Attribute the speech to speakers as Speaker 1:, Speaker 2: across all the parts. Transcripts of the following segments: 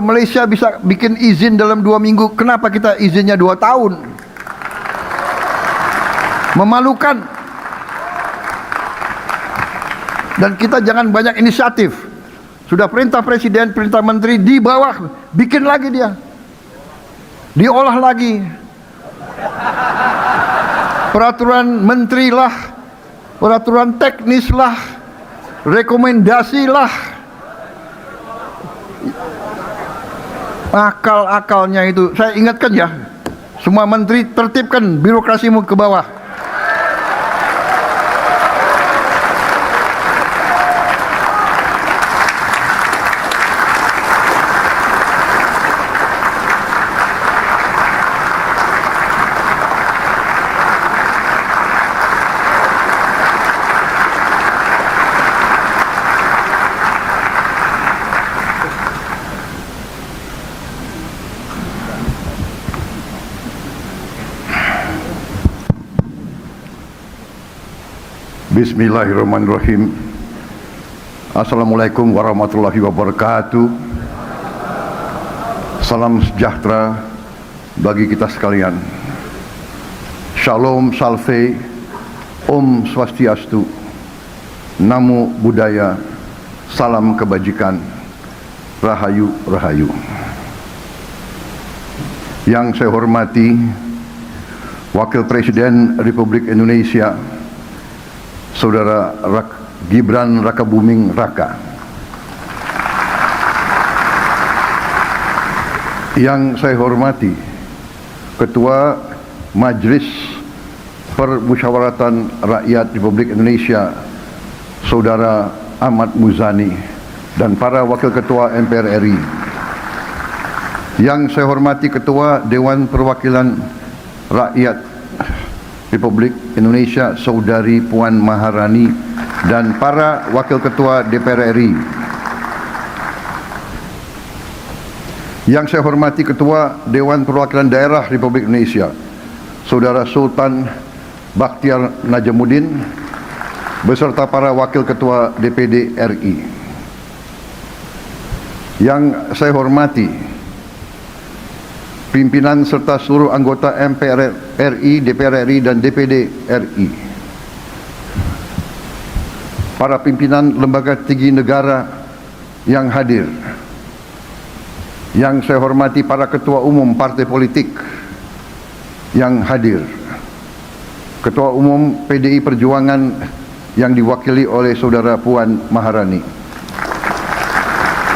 Speaker 1: Malaysia bisa bikin izin dalam 2 minggu, kenapa kita izinnya 2 tahun? Memalukan. Dan kita jangan banyak inisiatif. Sudah perintah presiden, perintah menteri, di bawah bikin lagi dia, diolah lagi. Peraturan menteri lah, peraturan teknis lah, rekomendasi lah. Akal-akalnya itu, saya ingatkan ya, semua menteri tertibkan birokrasimu ke bawah. Bismillahirrahmanirrahim. Assalamualaikum warahmatullahi wabarakatuh. Salam sejahtera bagi kita sekalian. Shalom Salve, Om Swastiastu, Namo Buddhaya, Salam Kebajikan, Rahayu Rahayu. Yang saya hormati Wakil Presiden Republik Indonesia Saudara Gibran Rakabuming Raka, yang saya hormati Ketua Majelis Permusyawaratan Rakyat Republik Indonesia Saudara Ahmad Muzani, dan para Wakil Ketua MPR RI, yang saya hormati Ketua Dewan Perwakilan Rakyat Republik Indonesia Saudari Puan Maharani, dan para Wakil Ketua DPR RI, yang saya hormati Ketua Dewan Perwakilan Daerah Republik Indonesia Saudara Sultan Bakhtiar Najamuddin, beserta para Wakil Ketua DPD RI. Yang saya hormati pimpinan serta seluruh anggota MPR RI, DPR RI, dan DPD RI, para pimpinan lembaga tinggi negara yang hadir, yang saya hormati para ketua umum partai politik yang hadir, Ketua Umum PDI Perjuangan yang diwakili oleh Saudara Puan Maharani,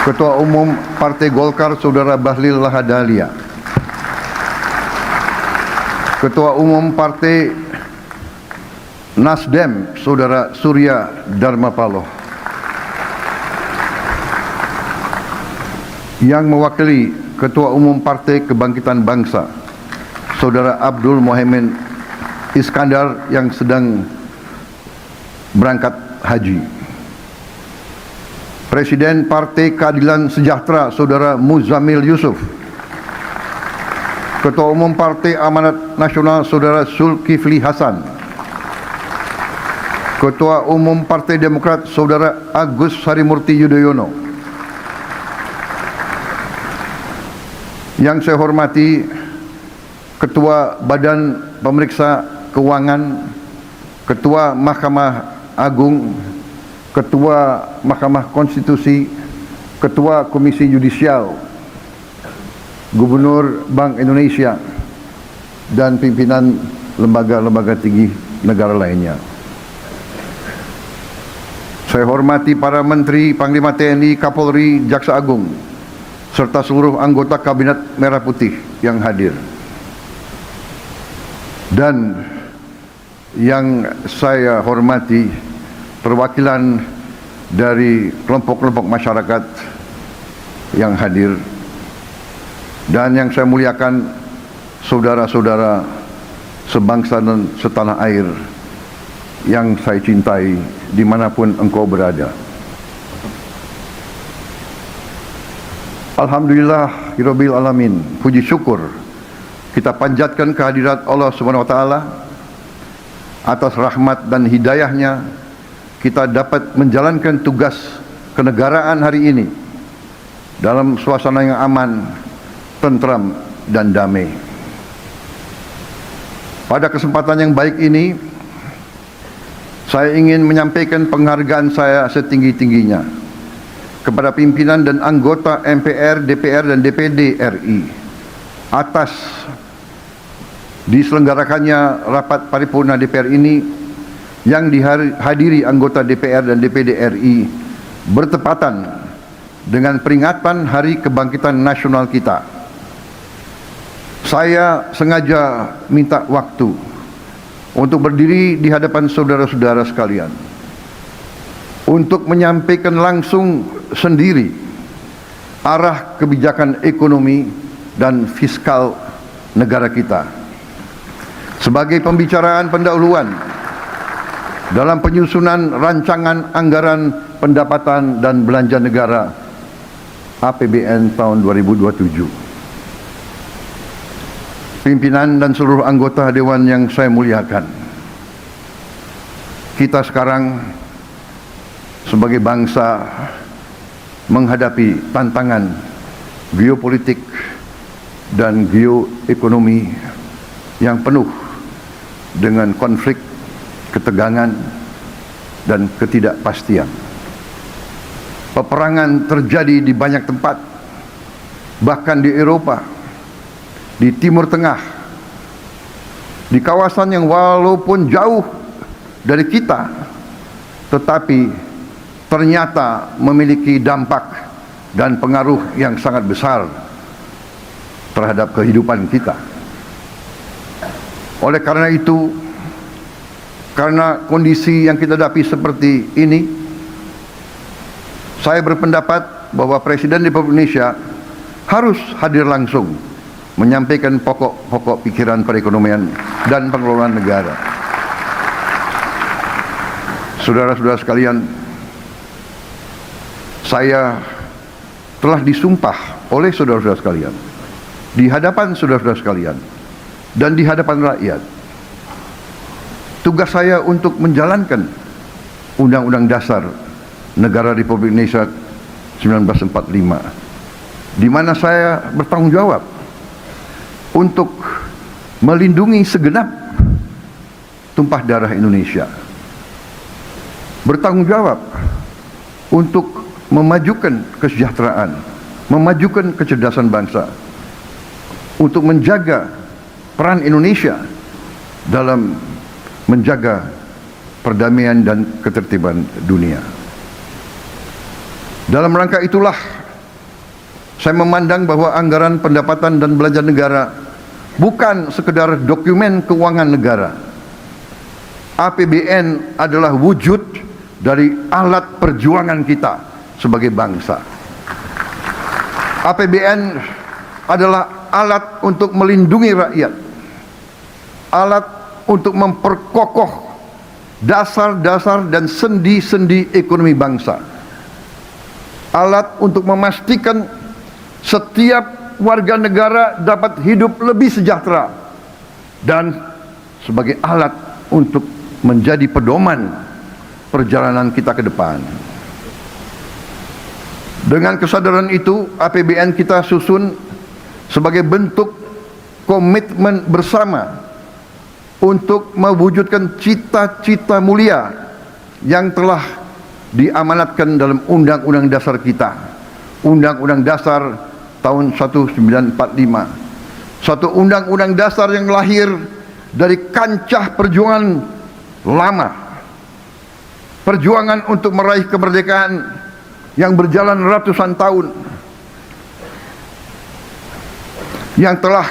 Speaker 1: Ketua Umum Partai Golkar Saudara Bahlil Lahadalia, Ketua Umum Partai Nasdem Saudara Surya Dharma Paloh, yang mewakili Ketua Umum Partai Kebangkitan Bangsa Saudara Abdul Mohamed Iskandar yang sedang berangkat haji, Presiden Partai Keadilan Sejahtera Saudara Muzamil Yusuf, Ketua Umum Partai Amanat Nasional Saudara Zulkifli Hasan, Ketua Umum Partai Demokrat Saudara Agus Harimurti Yudhoyono, yang saya hormati Ketua Badan Pemeriksa Keuangan, Ketua Mahkamah Agung, Ketua Mahkamah Konstitusi, Ketua Komisi Yudisial, Gubernur Bank Indonesia, dan pimpinan lembaga-lembaga tinggi negara lainnya. Saya hormati para Menteri, Panglima TNI, Kapolri, Jaksa Agung, serta seluruh anggota Kabinet Merah Putih yang hadir. Dan yang saya hormati perwakilan dari kelompok-kelompok masyarakat yang hadir, dan yang saya muliakan saudara-saudara sebangsa dan setanah air yang saya cintai dimanapun engkau berada. Alhamdulillah Rabbil Alamin, puji syukur kita panjatkan kehadirat Allah Subhanahu wa Ta'ala. Atas rahmat dan hidayahnya kita dapat menjalankan tugas kenegaraan hari ini dalam suasana yang aman, tentram, dan damai. Pada kesempatan yang baik ini, saya ingin menyampaikan penghargaan saya setinggi-tingginya kepada pimpinan dan anggota MPR, DPR, dan DPD RI atas diselenggarakannya rapat paripurna DPR ini yang dihadiri anggota DPR dan DPD RI bertepatan dengan peringatan Hari Kebangkitan Nasional kita. Saya sengaja minta waktu untuk berdiri di hadapan saudara-saudara sekalian untuk menyampaikan langsung sendiri arah kebijakan ekonomi dan fiskal negara kita sebagai pembicaraan pendahuluan dalam penyusunan rancangan anggaran pendapatan dan belanja negara APBN tahun 2027. Pimpinan dan seluruh anggota Dewan yang saya muliakan, kita sekarang sebagai bangsa menghadapi tantangan geopolitik dan geoekonomi yang penuh dengan konflik, ketegangan, dan ketidakpastian. Peperangan terjadi di banyak tempat, bahkan di Eropa, di Timur Tengah, di kawasan yang walaupun jauh dari kita, tetapi ternyata memiliki dampak dan pengaruh yang sangat besar terhadap kehidupan kita. Oleh karena itu, karena kondisi yang kita hadapi seperti ini, saya berpendapat bahwa Presiden Republik Indonesia harus hadir langsung menyampaikan pokok-pokok pikiran perekonomian dan pengelolaan negara. Saudara-saudara sekalian, saya telah disumpah oleh saudara-saudara sekalian, di hadapan saudara-saudara sekalian, dan di hadapan rakyat, tugas saya untuk menjalankan Undang-Undang Dasar Negara Republik Indonesia 1945, di mana saya bertanggung jawab untuk melindungi segenap tumpah darah Indonesia, bertanggung jawab untuk memajukan kesejahteraan, memajukan kecerdasan bangsa, untuk menjaga peran Indonesia dalam menjaga perdamaian dan ketertiban dunia. Dalam rangka itulah saya memandang bahwa anggaran pendapatan dan belanja negara bukan sekedar dokumen keuangan negara. APBN adalah wujud dari alat perjuangan kita sebagai bangsa. APBN adalah alat untuk melindungi rakyat, alat untuk memperkokoh dasar-dasar dan sendi-sendi ekonomi bangsa, alat untuk memastikan setiap warga negara dapat hidup lebih sejahtera, dan sebagai alat untuk menjadi pedoman perjalanan kita ke depan. Dengan kesadaran itu, APBN kita susun sebagai bentuk komitmen bersama untuk mewujudkan cita-cita mulia yang telah diamanatkan dalam Undang-Undang Dasar kita, Undang-Undang Dasar tahun 1945, satu Undang-Undang Dasar yang lahir dari kancah perjuangan lama, perjuangan untuk meraih kemerdekaan yang berjalan ratusan tahun, yang telah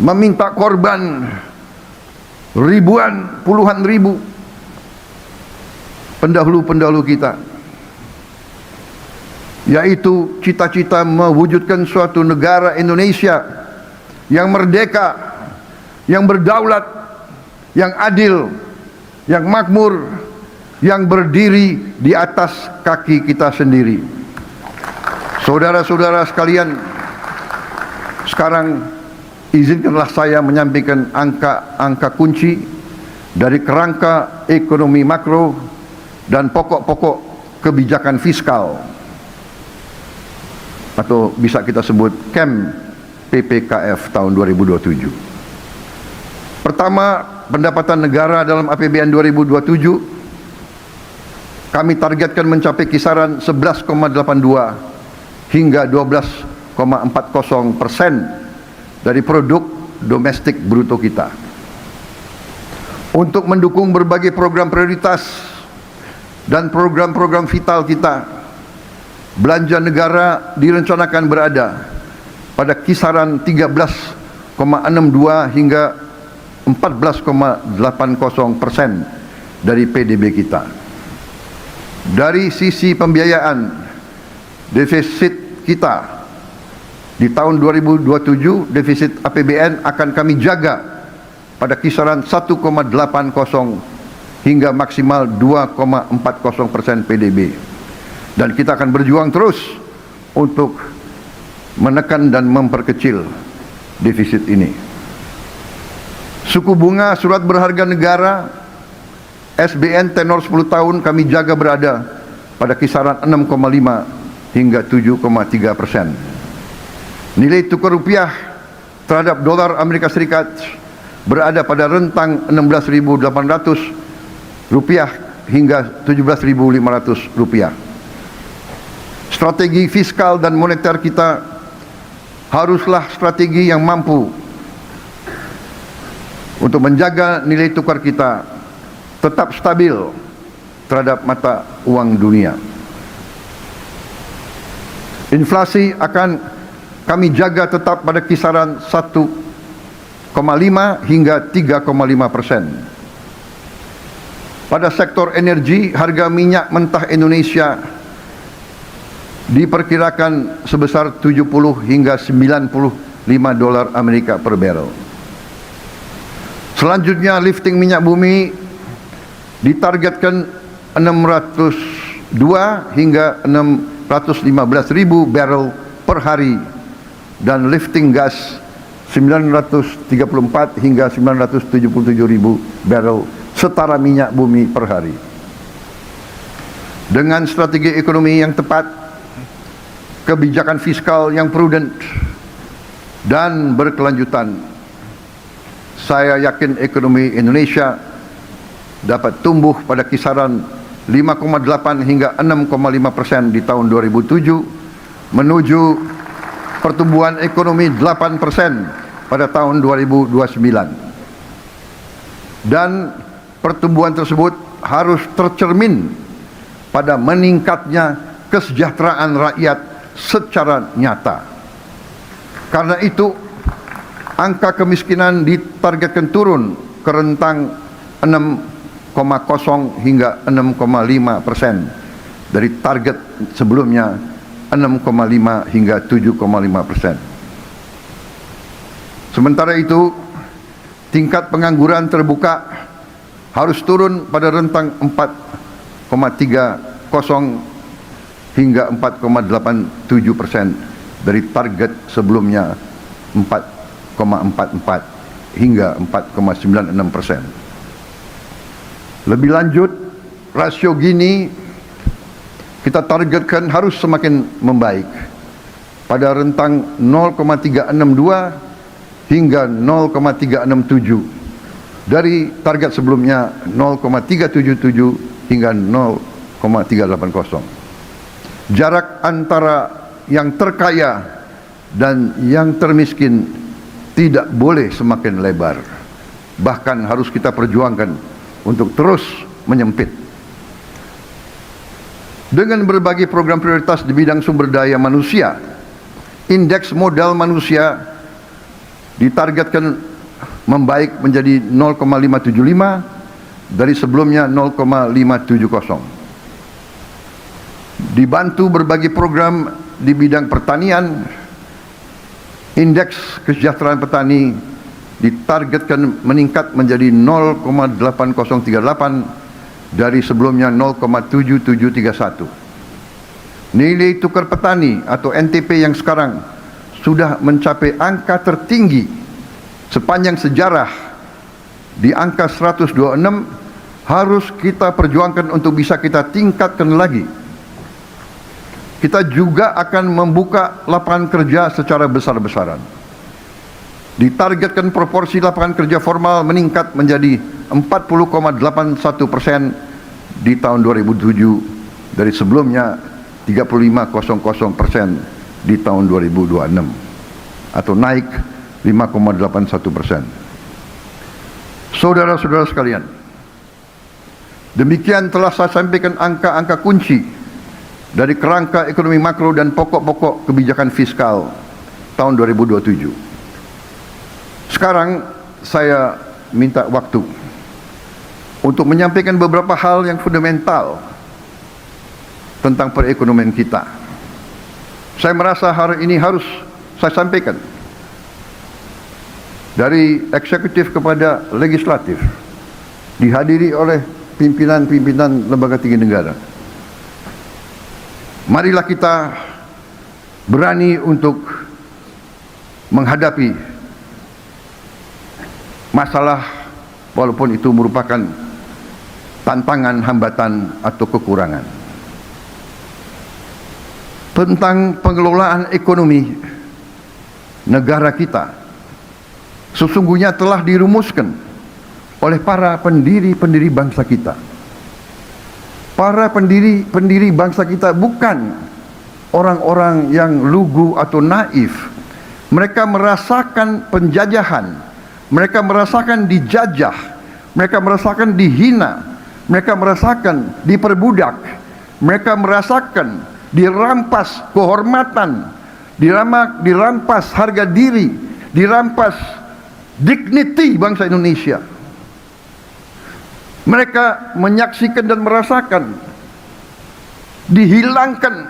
Speaker 1: meminta korban ribuan, puluhan ribu pendahulu-pendahulu kita, yaitu cita-cita mewujudkan suatu negara Indonesia yang merdeka, yang berdaulat, yang adil, yang makmur, yang berdiri di atas kaki kita sendiri. Saudara-saudara sekalian, sekarang izinkanlah saya menyampaikan angka-angka kunci dari kerangka ekonomi makro dan pokok-pokok kebijakan fiskal atau bisa kita sebut KEM PPKF tahun 2027. Pertama, pendapatan negara dalam APBN 2027 kami targetkan mencapai kisaran 11,82 hingga 12,40% dari produk domestik bruto kita. Untuk mendukung berbagai program prioritas dan program-program vital kita, belanja negara direncanakan berada pada kisaran 13,62 hingga 14,80% dari PDB kita. Dari sisi pembiayaan, defisit kita di tahun 2027, defisit APBN akan kami jaga pada kisaran 1,80 hingga maksimal 2,40% PDB. Dan kita akan berjuang terus untuk menekan dan memperkecil defisit ini. Suku bunga surat berharga negara SBN tenor 10 tahun kami jaga berada pada kisaran 6,5 hingga 7,3%. Nilai tukar rupiah terhadap dolar Amerika Serikat berada pada rentang 16.800 rupiah hingga 17.500 rupiah. Strategi fiskal dan moneter kita haruslah strategi yang mampu untuk menjaga nilai tukar kita tetap stabil terhadap mata uang dunia. Inflasi akan kami jaga tetap pada kisaran 1,5 hingga 3,5%. Pada sektor energi, harga minyak mentah Indonesia diperkirakan sebesar 70 hingga 95 dolar Amerika per barrel. Selanjutnya, lifting minyak bumi ditargetkan 602 hingga 615.000 barrel per hari dan lifting gas 934 hingga 977.000 barrel setara minyak bumi per hari. Dengan strategi ekonomi yang tepat, kebijakan fiskal yang prudent dan berkelanjutan, saya yakin ekonomi Indonesia dapat tumbuh pada kisaran 5,8 hingga 6,5% di tahun 2007 menuju pertumbuhan ekonomi 8% pada tahun 2029. Dan pertumbuhan tersebut harus tercermin pada meningkatnya kesejahteraan rakyat secara nyata. Karena itu, angka kemiskinan ditargetkan turun ke rentang 6,0 hingga 6,5% dari target sebelumnya 6,5 hingga 7,5%. Sementara itu, tingkat pengangguran terbuka harus turun pada rentang 4,30 hingga 4,87% dari target sebelumnya 4,44 hingga 4,96%. Lebih lanjut, rasio Gini kita targetkan harus semakin membaik pada rentang 0,362 hingga 0,367 dari target sebelumnya 0,377 hingga 0,380. Jarak antara yang terkaya dan yang termiskin tidak boleh semakin lebar, bahkan harus kita perjuangkan untuk terus menyempit. Dengan berbagai program prioritas di bidang sumber daya manusia, indeks modal manusia ditargetkan membaik menjadi 0,575 dari sebelumnya 0,570. Dibantu berbagai program di bidang pertanian, indeks kesejahteraan petani ditargetkan meningkat menjadi 0,8038 dari sebelumnya 0,7731. Nilai tukar petani atau NTP yang sekarang sudah mencapai angka tertinggi sepanjang sejarah di angka 126, harus kita perjuangkan untuk bisa kita tingkatkan lagi. kita juga akan membuka lapangan kerja secara besar-besaran. Ditargetkan proporsi lapangan kerja formal meningkat menjadi 40,81% di tahun 2007 dari sebelumnya 35,00% di tahun 2026, atau naik 5,81%. Saudara-saudara sekalian, demikian telah saya sampaikan angka-angka kunci dari kerangka ekonomi makro dan pokok-pokok kebijakan fiskal tahun 2027. Sekarang saya minta waktu untuk menyampaikan beberapa hal yang fundamental tentang perekonomian kita. Saya merasa hari ini harus saya sampaikan dari eksekutif kepada legislatif, dihadiri oleh pimpinan-pimpinan lembaga tinggi negara. Marilah kita berani untuk menghadapi masalah walaupun itu merupakan tantangan, hambatan atau kekurangan. Tentang pengelolaan ekonomi negara kita sesungguhnya telah dirumuskan oleh para pendiri bangsa kita. Para pendiri bangsa kita bukan orang-orang yang lugu atau naif. Mereka merasakan penjajahan, mereka merasakan dijajah, mereka merasakan dihina, mereka merasakan diperbudak, mereka merasakan dirampas kehormatan, dirampas harga diri, dirampas dignity bangsa Indonesia. Mereka menyaksikan dan merasakan dihilangkan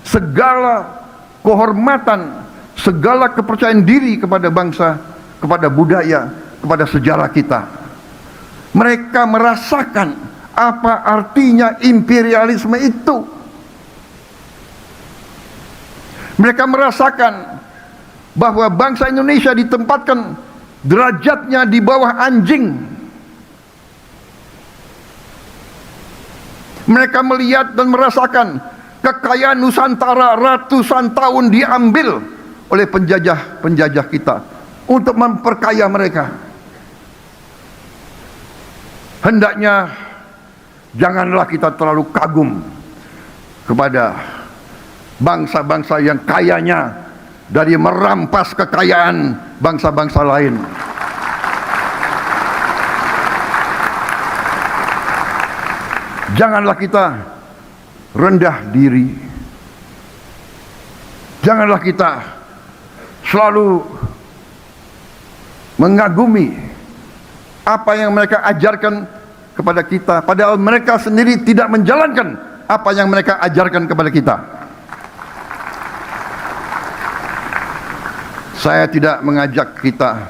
Speaker 1: segala kehormatan, segala kepercayaan diri kepada bangsa, kepada budaya, kepada sejarah kita. Mereka merasakan apa artinya imperialisme itu. Mereka merasakan bahwa bangsa Indonesia ditempatkan derajatnya di bawah anjing. Mereka melihat dan merasakan kekayaan Nusantara ratusan tahun diambil oleh penjajah kita untuk memperkaya mereka. Hendaknya janganlah kita terlalu kagum kepada bangsa-bangsa yang kayanya dari merampas kekayaan bangsa-bangsa lain. Janganlah kita rendah diri. Janganlah kita selalu mengagumi apa yang mereka ajarkan kepada kita, padahal mereka sendiri tidak menjalankan apa yang mereka ajarkan kepada kita. Saya tidak mengajak kita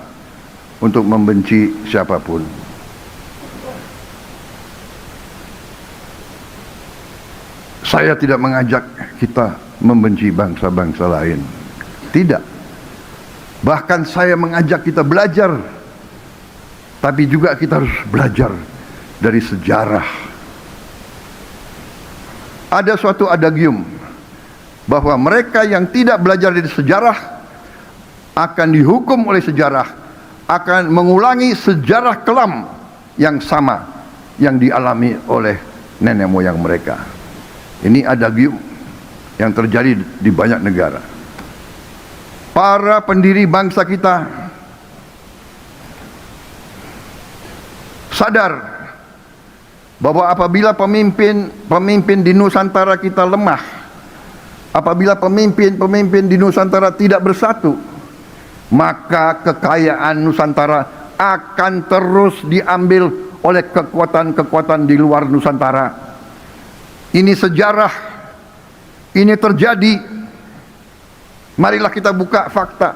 Speaker 1: untuk membenci siapapun. Saya tidak mengajak kita membenci bangsa-bangsa lain. Tidak. Bahkan saya mengajak kita belajar. Tapi juga kita harus belajar dari sejarah. Ada suatu adagium bahwa mereka yang tidak belajar dari sejarah akan dihukum oleh sejarah, akan mengulangi sejarah kelam yang sama yang dialami oleh nenek moyang mereka. Ini adagium yang terjadi di banyak negara. Para pendiri bangsa kita sadar bahwa apabila pemimpin di Nusantara kita lemah, apabila pemimpin di Nusantara tidak bersatu, maka kekayaan Nusantara akan terus diambil oleh kekuatan-kekuatan di luar Nusantara. Ini sejarah, ini terjadi. Marilah kita buka fakta.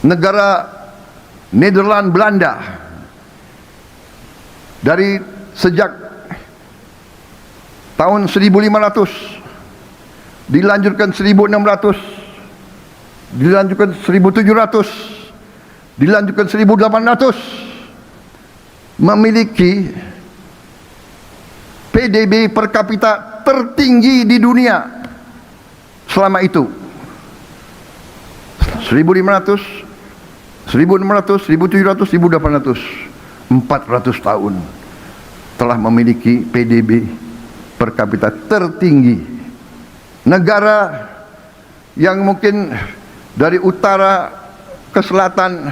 Speaker 1: Negara Nederland Belanda dari sejak tahun 1500 dilanjutkan 1600, dilanjutkan 1700, dilanjutkan 1800, memiliki PDB per kapita tertinggi di dunia selama itu. 1.500, 1.600, 1.700, 1.800, 400 tahun telah memiliki PDB per kapita tertinggi. Negara yang mungkin dari utara ke selatan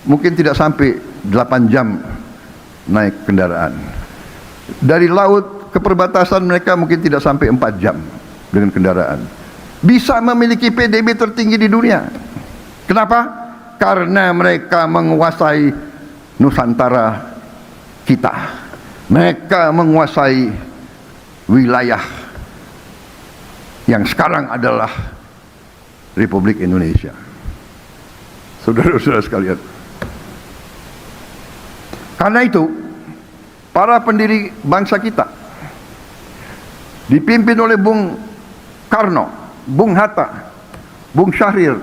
Speaker 1: mungkin tidak sampai 8 jam naik kendaraan. Dari laut ke perbatasan mereka mungkin tidak sampai 4 jam dengan kendaraan. Bisa memiliki PDB tertinggi di dunia. Kenapa? Karena mereka menguasai Nusantara kita. Mereka menguasai wilayah yang sekarang adalah Republik Indonesia. Saudara-saudara sekalian, karena itu para pendiri bangsa kita dipimpin oleh Bung Karno, Bung Hatta, Bung Syahrir,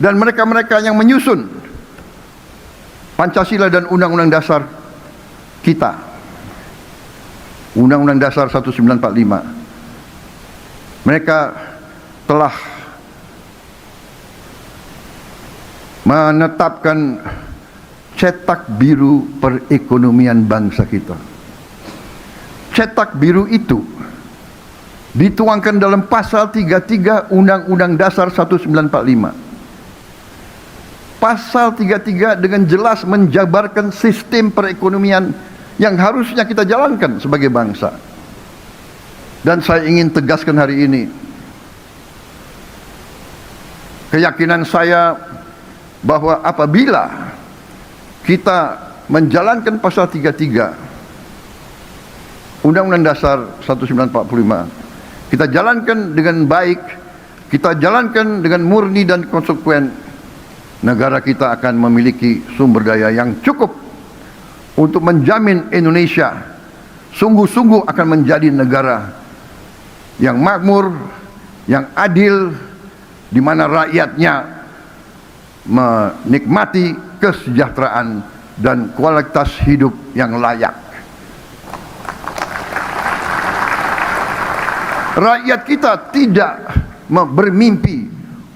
Speaker 1: dan mereka-mereka yang menyusun Pancasila dan Undang-Undang Dasar kita, Undang-Undang Dasar 1945. Mereka telah menetapkan cetak biru perekonomian bangsa kita. Cetak biru itu dituangkan dalam pasal 33 Undang-Undang Dasar 1945. Pasal 33 dengan jelas menjabarkan sistem perekonomian yang harusnya kita jalankan sebagai bangsa. Dan saya ingin tegaskan hari ini, keyakinan saya bahwa apabila kita menjalankan pasal 33 Undang-Undang Dasar 1945, kita jalankan dengan baik, kita jalankan dengan murni dan konsekuen, negara kita akan memiliki sumber daya yang cukup untuk menjamin Indonesia sungguh-sungguh akan menjadi negara yang makmur, yang adil, di mana rakyatnya menikmati kesejahteraan dan kualitas hidup yang layak. Rakyat kita tidak bermimpi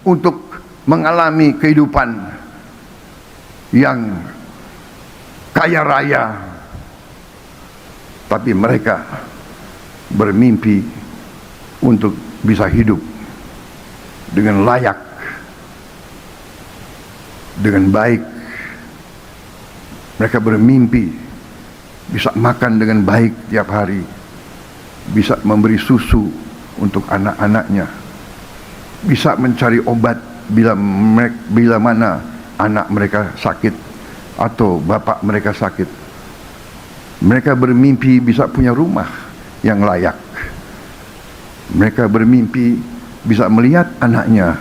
Speaker 1: untuk mengalami kehidupan yang kaya raya, tapi mereka bermimpi untuk bisa hidup dengan layak, dengan baik. Mereka bermimpi bisa makan dengan baik tiap hari, bisa memberi susu untuk anak-anaknya, bisa mencari obat bila mana anak mereka sakit atau bapak mereka sakit. Mereka bermimpi bisa punya rumah yang layak. Mereka bermimpi bisa melihat anaknya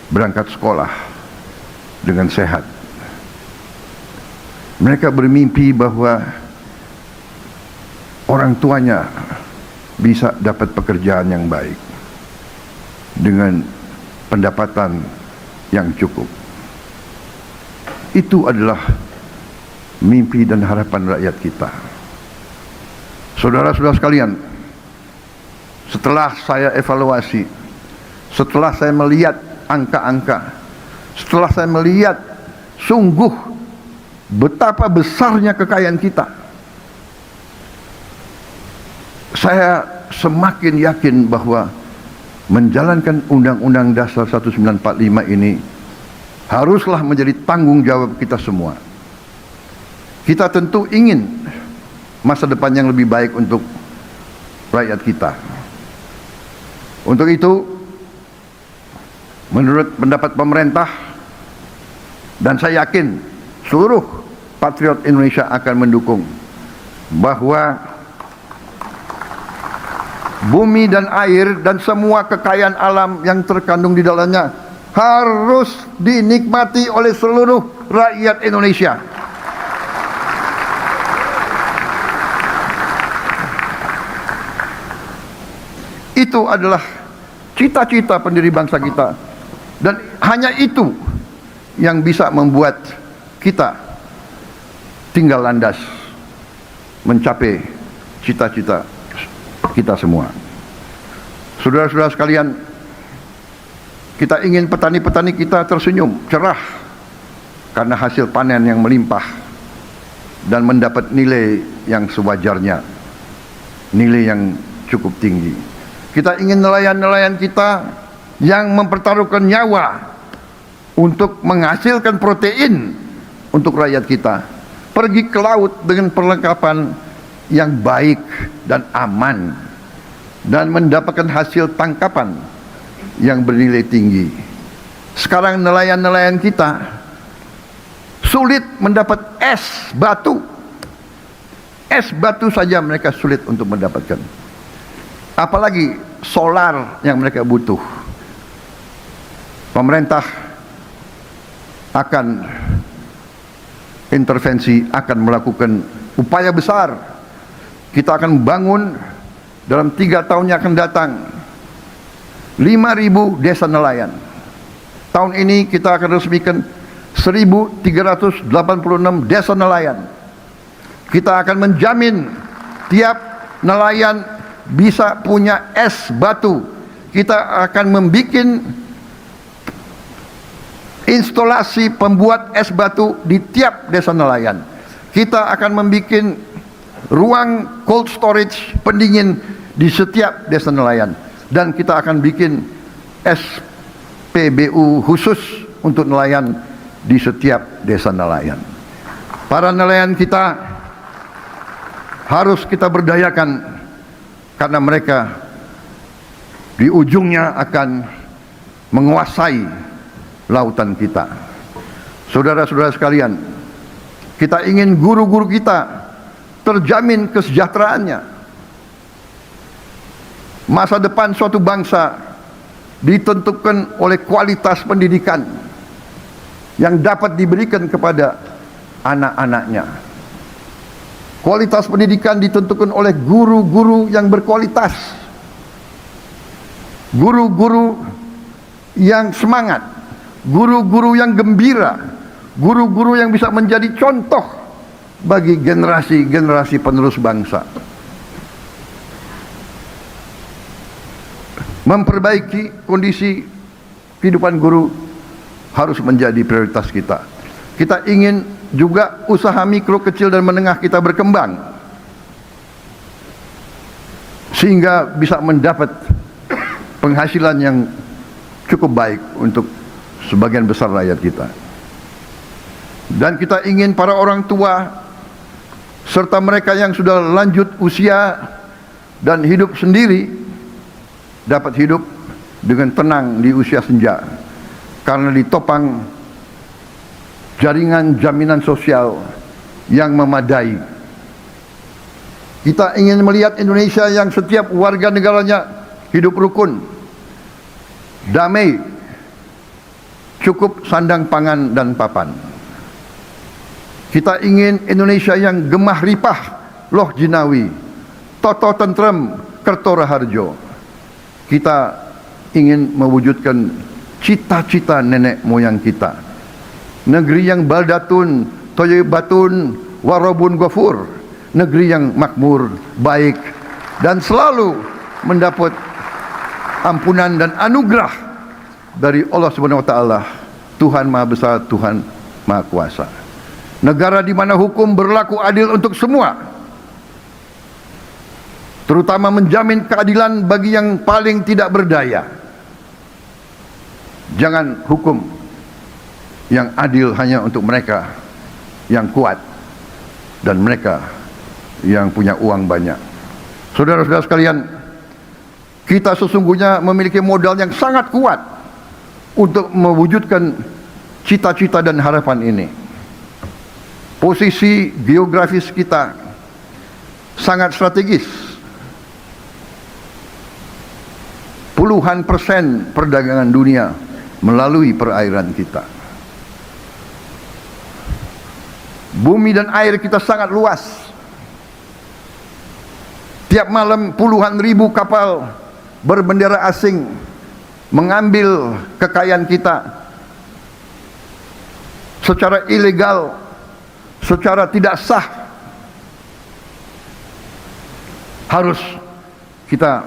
Speaker 1: berangkat sekolah dengan sehat. Mereka bermimpi bahwa orang tuanya bisa dapat pekerjaan yang baik dengan pendapatan yang cukup. Itu adalah mimpi dan harapan rakyat kita. Saudara-saudara sekalian, setelah saya evaluasi, setelah saya melihat angka-angka, setelah saya melihat sungguh betapa besarnya kekayaan kita, saya semakin yakin bahwa menjalankan Undang-Undang Dasar 1945 ini haruslah menjadi tanggung jawab kita semua. Kita tentu ingin masa depan yang lebih baik untuk rakyat kita. Untuk itu, menurut pendapat pemerintah, dan saya yakin seluruh patriot Indonesia akan mendukung, bahwa bumi dan air dan semua kekayaan alam yang terkandung di dalamnya harus dinikmati oleh seluruh rakyat Indonesia. Itu adalah cita-cita pendiri bangsa kita, dan hanya itu yang bisa membuat kita tinggal landas mencapai cita-cita kita semua. Saudara-saudara sekalian, kita ingin petani-petani kita tersenyum, cerah karena hasil panen yang melimpah dan mendapat nilai yang sewajarnya, nilai yang cukup tinggi. Kita ingin nelayan-nelayan kita yang mempertaruhkan nyawa untuk menghasilkan protein untuk rakyat kita, pergi ke laut dengan perlengkapan yang baik dan aman, dan mendapatkan hasil tangkapan yang bernilai tinggi. Sekarang nelayan-nelayan kita sulit mendapat es batu. Es batu saja mereka sulit untuk mendapatkan, apalagi solar yang mereka butuh. Pemerintah akan intervensi, akan melakukan upaya besar. Kita akan bangun dalam 3 tahun yang akan datang 5.000 desa nelayan. Tahun ini kita akan resmikan 1.386 desa nelayan. Kita akan menjamin tiap nelayan bisa punya es batu. Kita akan membuat instalasi pembuat es batu di tiap desa nelayan. Kita akan membuat ruang cold storage pendingin di setiap desa nelayan, dan kita akan bikin SPBU khusus untuk nelayan di setiap desa nelayan. Para nelayan kita harus kita berdayakan, karena mereka di ujungnya akan menguasai lautan kita. Saudara-saudara sekalian, kita ingin guru-guru kita terjamin kesejahteraannya. Masa depan suatu bangsa ditentukan oleh kualitas pendidikan yang dapat diberikan kepada anak-anaknya. Kualitas pendidikan ditentukan oleh guru-guru yang berkualitas, guru-guru yang semangat, guru-guru yang gembira, guru-guru yang bisa menjadi contoh bagi generasi-generasi penerus bangsa. Memperbaiki kondisi kehidupan guru harus menjadi prioritas kita. Kita ingin juga usaha mikro, kecil dan menengah kita berkembang, sehingga bisa mendapat penghasilan yang cukup baik untuk sebagian besar rakyat kita. Dan kita ingin para orang tua serta mereka yang sudah lanjut usia dan hidup sendiri dapat hidup dengan tenang di usia senja, karena ditopang jaringan jaminan sosial yang memadai. Kita ingin melihat Indonesia yang setiap warga negaranya hidup rukun, damai, cukup sandang pangan dan papan. Kita ingin Indonesia yang gemah ripah, loh jinawi, toto tentrem, kerto raharjo. Kita ingin mewujudkan cita-cita nenek moyang kita. Negeri yang baldatun, toyibatun, warobun ghafur. Negeri yang makmur, baik, dan selalu mendapat ampunan dan anugerah dari Allah Subhanahu wa taala, Tuhan Maha Besar, Tuhan Maha Kuasa. Negara di mana hukum berlaku adil untuk semua, terutama menjamin keadilan bagi yang paling tidak berdaya. Jangan hukum yang adil hanya untuk mereka yang kuat dan mereka yang punya uang banyak. Saudara-saudara sekalian, kita sesungguhnya memiliki modal yang sangat kuat untuk mewujudkan cita-cita dan harapan ini. Posisi geografis kita sangat strategis. Puluhan persen perdagangan dunia melalui perairan kita. Bumi dan air kita sangat luas. Tiap malam puluhan ribu kapal berbendera asing mengambil kekayaan kita secara ilegal, secara tidak sah. Harus kita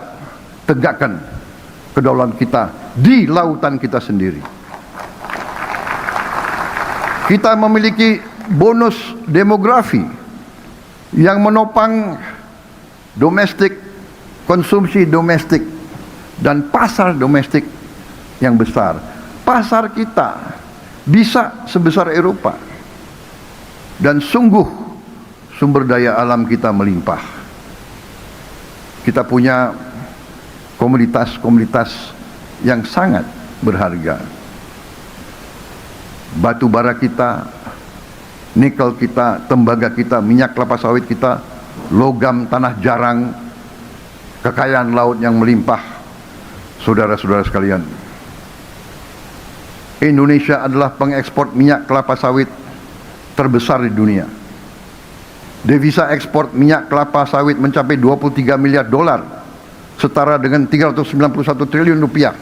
Speaker 1: tegakkan kedaulatan kita di lautan kita sendiri. Kita memiliki bonus demografi yang menopang domestik, konsumsi domestik, dan pasar domestik yang besar. Pasar kita bisa sebesar Eropa, dan sungguh sumber daya alam kita melimpah. Kita punya komoditas-komoditas yang sangat berharga. Batu bara kita, nikel kita, tembaga kita, minyak kelapa sawit kita, logam tanah jarang, kekayaan laut yang melimpah. Saudara-saudara sekalian, Indonesia adalah pengekspor minyak kelapa sawit terbesar di dunia. Devisa ekspor minyak kelapa sawit mencapai 23 miliar dolar, setara dengan 391 triliun rupiah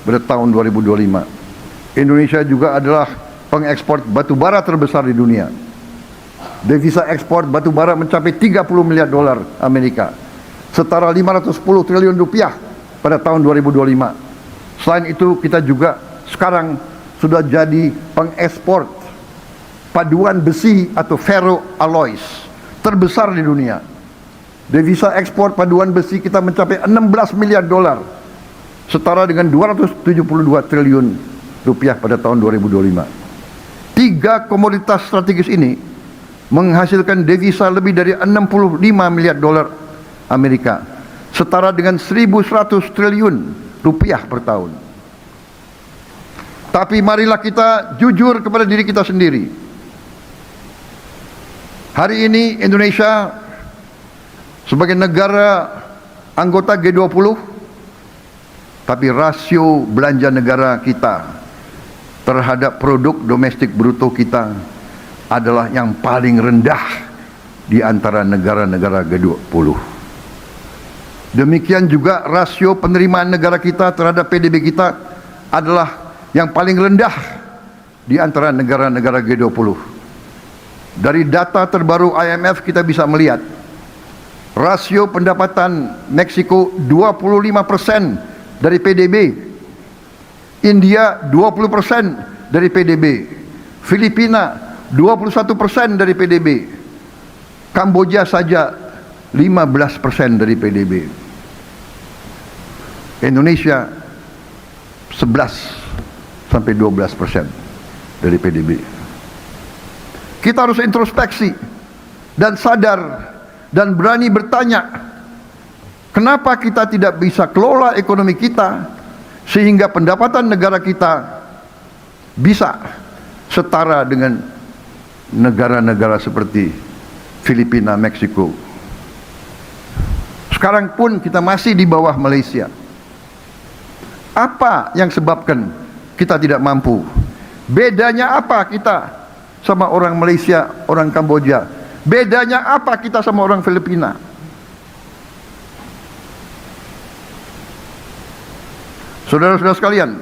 Speaker 1: pada tahun 2025. Indonesia juga adalah pengekspor batu bara terbesar di dunia. Devisa ekspor batu bara mencapai 30 miliar dolar Amerika, setara 510 triliun rupiah pada tahun 2025. Selain itu, kita juga sekarang sudah jadi pengekspor paduan besi atau ferroalloys terbesar di dunia. Devisa ekspor paduan besi kita mencapai 16 miliar dolar, setara dengan 272 triliun rupiah pada tahun 2025. Tiga komoditas strategis ini menghasilkan devisa lebih dari 65 miliar dolar Amerika, setara dengan 1.100 triliun rupiah per tahun. Tapi marilah kita jujur kepada diri kita sendiri. Hari ini Indonesia sebagai negara anggota G20, tapi rasio belanja negara kita terhadap produk domestik bruto kita adalah yang paling rendah di antara negara-negara G20. Demikian juga rasio penerimaan negara kita terhadap PDB kita adalah yang paling rendah di antara negara-negara G20. Dari data terbaru IMF kita bisa melihat rasio pendapatan Meksiko 25% dari PDB, India 20% dari PDB, Filipina 21% dari PDB, Kamboja saja 15% dari PDB, Indonesia 11 sampai 12% dari PDB. Kita harus introspeksi dan sadar dan berani bertanya, kenapa kita tidak bisa kelola ekonomi kita sehingga pendapatan negara kita bisa setara dengan negara-negara seperti Filipina, Meksiko. Sekarang pun kita masih di bawah Malaysia. Apa yang sebabkan kita tidak mampu? Bedanya apa kita sama orang Malaysia, orang Kamboja? Bedanya apa kita sama orang Filipina? Saudara-saudara sekalian,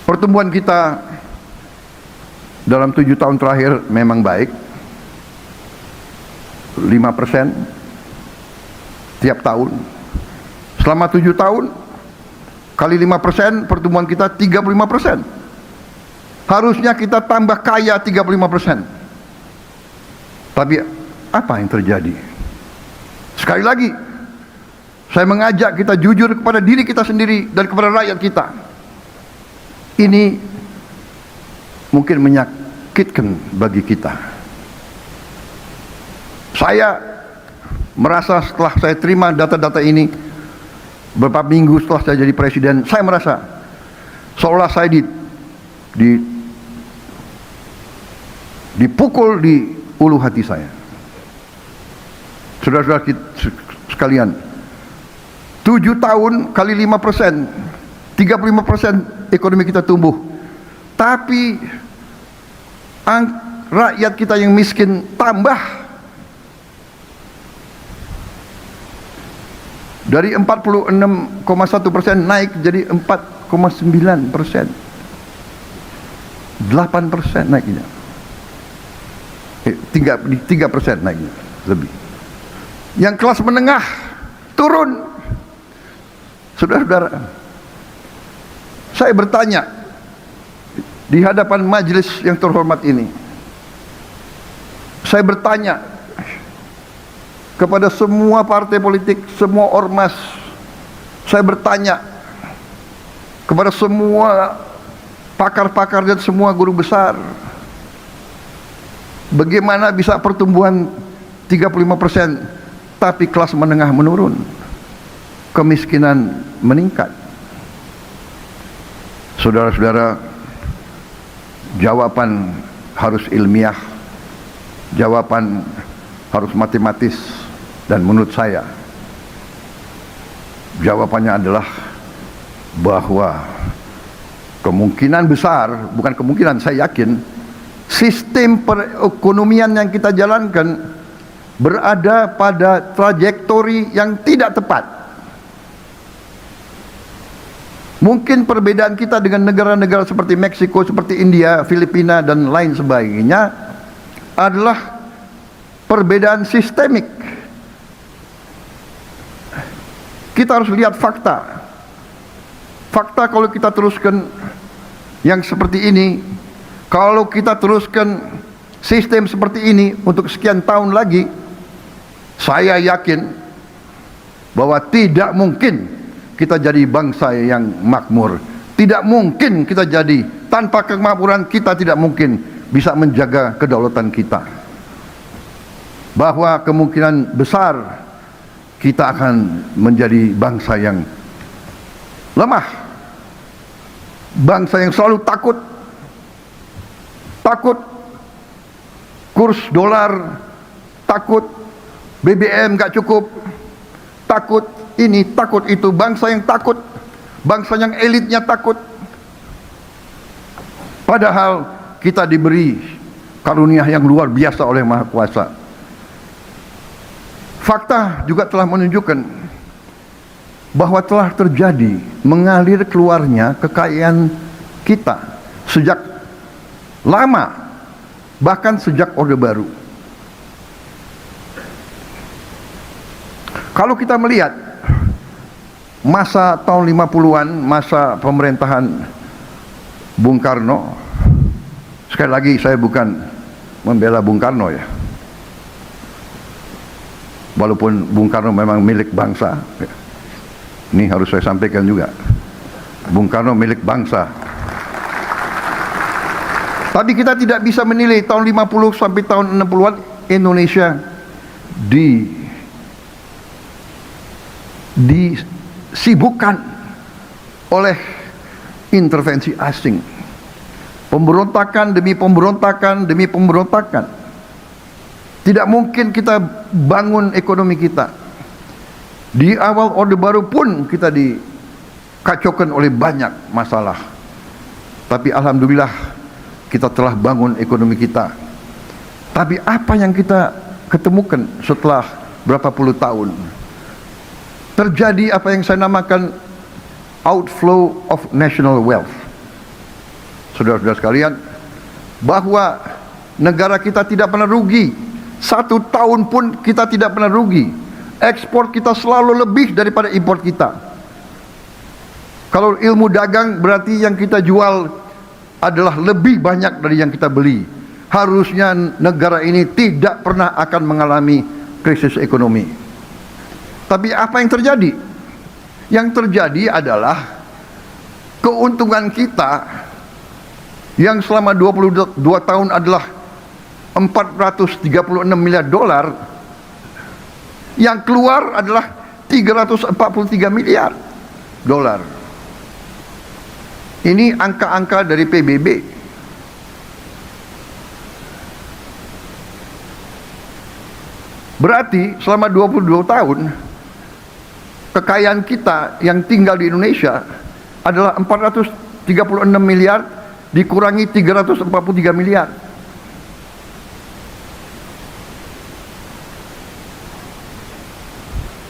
Speaker 1: pertumbuhan kita dalam 7 tahun terakhir memang baik, 5% tiap tahun. Selama 7 tahun kali 5%, pertumbuhan kita 35%. Harusnya kita tambah kaya 35%. Tapi apa yang terjadi? Sekali lagi, saya mengajak kita jujur kepada diri kita sendiri dan kepada rakyat kita. Ini mungkin menyakitkan bagi kita. Saya merasa setelah saya terima data-data ini, beberapa minggu setelah saya jadi presiden, saya merasa seolah saya dipukul di ulu hati saya. Saudara-saudara sekalian, 7 tahun kali 5%, 35% ekonomi kita tumbuh. Tapi rakyat kita yang miskin tambah. Dari 46,1% naik jadi 4,9%. 8% naiknya. 3% naiknya lebih. Yang kelas menengah turun Saudara-saudara, saya bertanya di hadapan majelis yang terhormat ini, saya bertanya kepada semua partai politik, semua ormas, saya bertanya kepada semua pakar-pakar dan semua guru besar, bagaimana bisa pertumbuhan 35% tapi kelas menengah menurun, kemiskinan meningkat? Saudara-saudara, jawaban harus ilmiah, jawaban harus matematis, dan menurut saya jawabannya adalah bahwa kemungkinan besar, bukan kemungkinan, saya yakin sistem perekonomian yang kita jalankan berada pada trajektori yang tidak tepat. Mungkin perbedaan kita dengan negara-negara seperti Meksiko, seperti India, Filipina, dan lain sebagainya adalah perbedaan sistemik. Kita harus lihat fakta. Fakta kalau kita teruskan yang seperti ini, kalau kita teruskan sistem seperti ini untuk sekian tahun lagi, saya yakin bahwa tidak mungkin kita jadi bangsa yang makmur. Tidak mungkin kita jadi, tanpa kemakmuran kita tidak mungkin bisa menjaga kedaulatan kita. Bahwa kemungkinan besar kita akan menjadi bangsa yang lemah, bangsa yang selalu takut kurs dolar, takut BBM gak cukup, takut ini, takut itu, bangsa yang takut, bangsa yang elitnya takut. Padahal kita diberi karunia yang luar biasa oleh Maha Kuasa. Fakta juga telah menunjukkan bahwa telah terjadi mengalir keluarnya kekayaan kita sejak lama, bahkan sejak Orde Baru. Kalau kita melihat masa tahun 50-an, masa pemerintahan Bung Karno, sekali lagi saya bukan membela Bung Karno ya, walaupun Bung Karno memang milik bangsa, ini harus saya sampaikan juga, Bung Karno milik bangsa. Tapi kita tidak bisa menilai tahun 50 sampai tahun 60-an Indonesia disibukkan oleh intervensi asing, pemberontakan demi pemberontakan demi pemberontakan. Tidak mungkin kita bangun ekonomi kita. Di awal Orde Baru pun kita dikacaukan oleh banyak masalah, tapi alhamdulillah kita telah bangun ekonomi kita. Tapi apa yang kita ketemukan setelah berapa puluh tahun? Terjadi apa yang saya namakan outflow of national wealth. Saudara-saudara sekalian, bahwa negara kita tidak pernah rugi. 1 tahun pun kita tidak pernah rugi. Ekspor kita selalu lebih daripada impor kita. Kalau ilmu dagang berarti yang kita jual adalah lebih banyak dari yang kita beli. Harusnya negara ini tidak pernah akan mengalami krisis ekonomi. Tapi apa yang terjadi? Yang terjadi adalah keuntungan kita yang selama 22 tahun adalah 436 miliar dolar, yang keluar adalah 343 miliar dolar. Ini angka-angka dari PBB. Berarti selama 22 tahun kekayaan kita yang tinggal di Indonesia adalah 436 miliar dikurangi 343 miliar.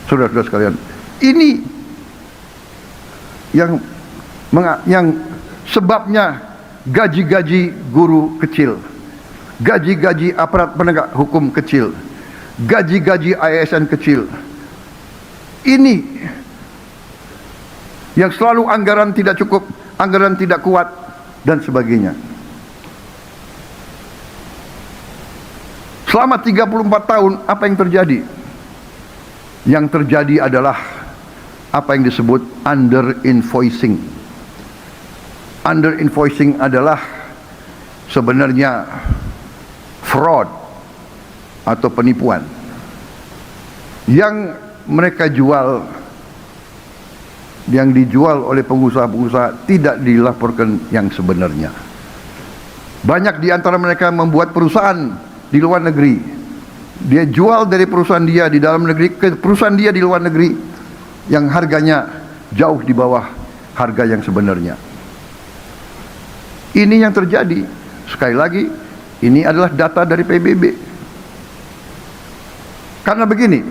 Speaker 1: Saudara-saudara sekalian, ini yang sebabnya gaji-gaji guru kecil, gaji-gaji aparat penegak hukum kecil, gaji-gaji ASN kecil. Ini yang selalu anggaran tidak cukup, anggaran tidak kuat, dan sebagainya. Selama 34 tahun, apa yang terjadi? Yang terjadi adalah apa yang disebut under invoicing. Under invoicing adalah sebenarnya fraud atau penipuan yang mereka jual, yang dijual oleh pengusaha-pengusaha tidak dilaporkan yang sebenarnya. Banyak di antara mereka membuat perusahaan di luar negeri, dia jual dari perusahaan dia di dalam negeri ke perusahaan dia di luar negeri yang harganya jauh di bawah harga yang sebenarnya. Ini yang terjadi. Sekali lagi, ini adalah data dari PBB. Karena begini,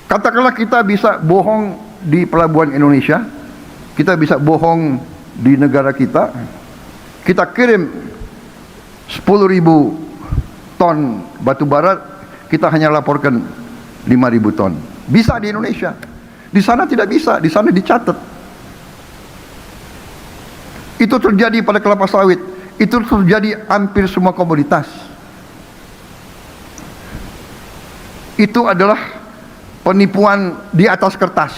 Speaker 1: katakanlah kita bisa bohong di pelabuhan Indonesia, kita bisa bohong di negara kita, kita kirim 10.000 ton batu bara, kita hanya laporkan 5.000 ton. Bisa di Indonesia. Di sana tidak bisa, di sana dicatat. Itu terjadi pada kelapa sawit, itu terjadi hampir semua komoditas. Itu adalah penipuan di atas kertas.